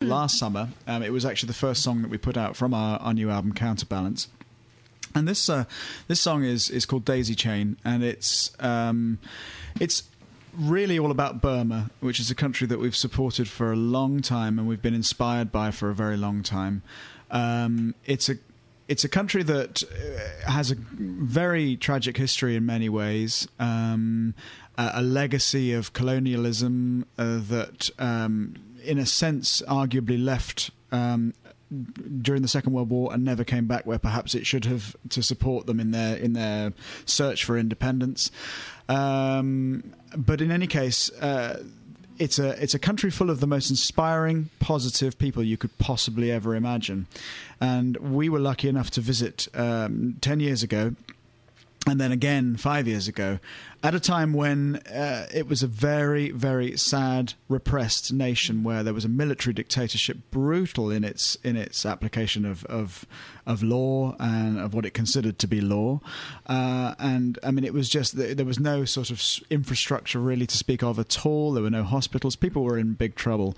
last summer. It was actually the first song that we put out from our new album, Counterbalance. And this song is called Daisychain, and it's really all about Burma, which is a country that we've supported for a long time and we've been inspired by for a very long time. It's a country that has a very tragic history in many ways, a legacy of colonialism that, in a sense, arguably left during the Second World War and never came back where perhaps it should have, to support them in their search for independence. But in any case, it's a country full of the most inspiring, positive people you could possibly ever imagine. And we were lucky enough to visit 10 years ago, and then again 5 years ago, at a time when it was a very, very sad, repressed nation where there was a military dictatorship, brutal in its application of law and of what it considered to be law. And I mean, it was just there was no sort of infrastructure really to speak of at all. There were no hospitals. People were in big trouble.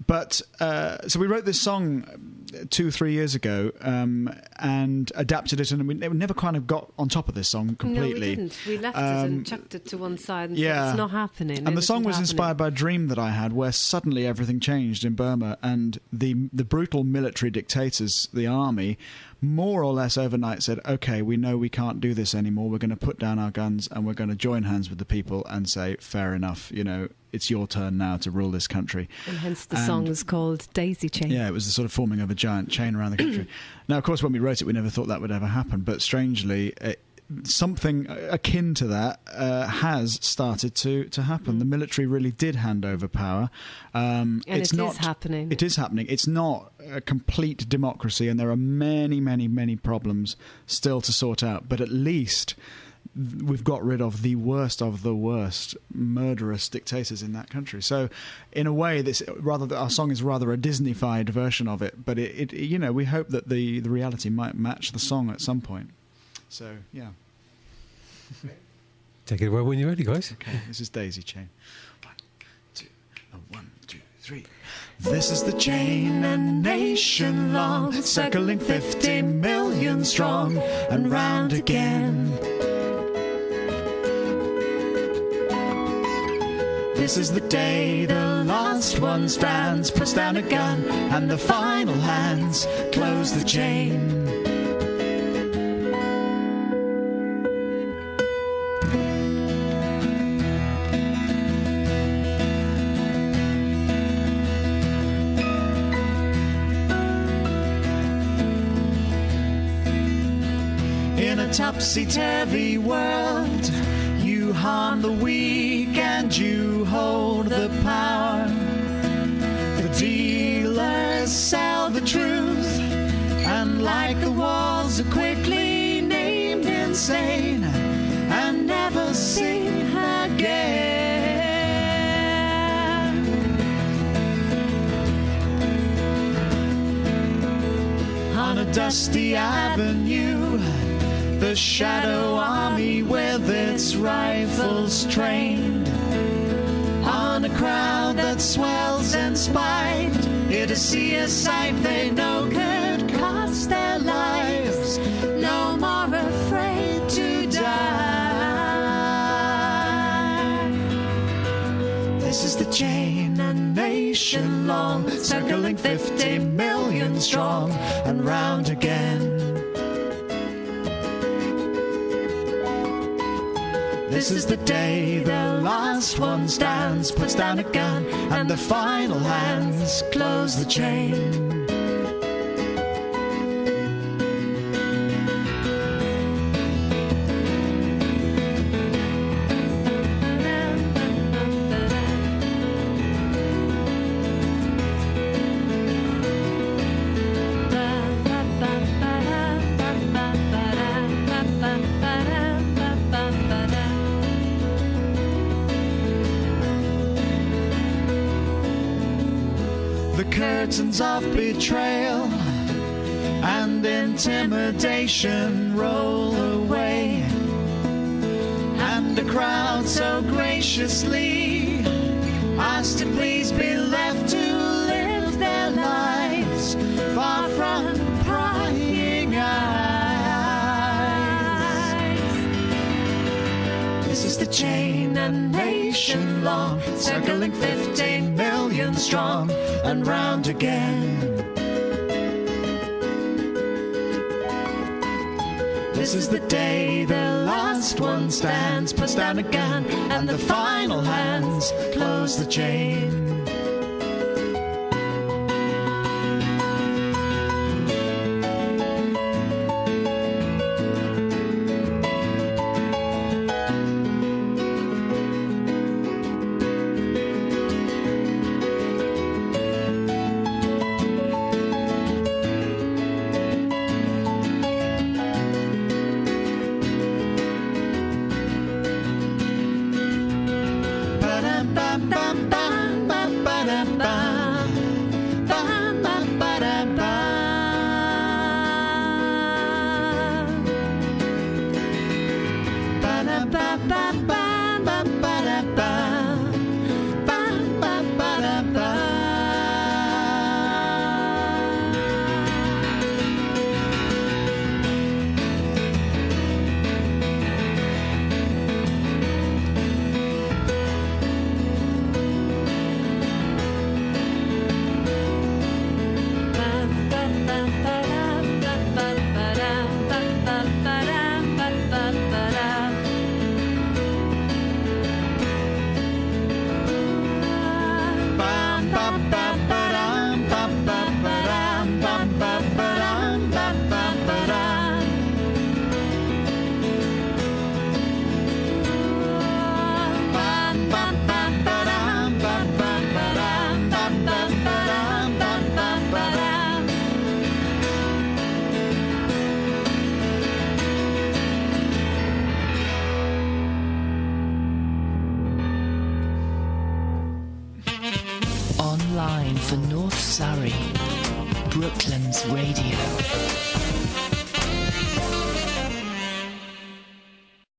But so we wrote this song 2-3 years ago and adapted it, and we never kind of got on top of this song completely. No, we didn't. We left it and chucked it to one side and said, it's not happening. And the song was inspired by a dream that I had where suddenly everything changed in Burma, and the brutal military dictators, the army, more or less overnight said, okay, we know we can't do this anymore. We're going to put down our guns and we're going to join hands with the people and say, fair enough, it's your turn now to rule this country. And hence the song is called Daisychain. Yeah, it was the sort of forming of a giant chain around the country. Now, of course, when we wrote it, we never thought that would ever happen. But strangely, something akin to that has started to happen. The military really did hand over power. And it is happening. It is happening. It's not a complete democracy, and there are many, many, many problems still to sort out. But at least we've got rid of the worst murderous dictators in that country. So, in a way, our song is rather a Disney-fied version of it. But it we hope that the reality might match the song at some point. So, yeah. Take it away when you're ready, guys. Okay, this is Daisychain. 1, 2, 3. This is the chain, a nation long, circling 50 million strong, and round again. This is the day the last one stands, puts down a gun, and the final hands close the chain. In a topsy-turvy world, you harm the weak and you hold the power. The dealers sell the truth, and like the walls are quickly named insane and never seen again. On a dusty avenue, the shadow army with its rifles trained on a crowd that swells in spite. It'll see a sight they know could cost their lives, no more afraid to die. This is the chain, a nation long, circling 50 million strong, and round again. This is the day the last one stands, puts down a gun, and the final hands close the chain. The curtains of betrayal and intimidation roll away, and a crowd so graciously asked to please be left to live their lives far from prying eyes. This is the chain, a nation long, circling 15 million strong, and round again. This is the day the last one stands, puts down a gun, and the final hands close the chain. Online for North Surrey, Brooklands Radio.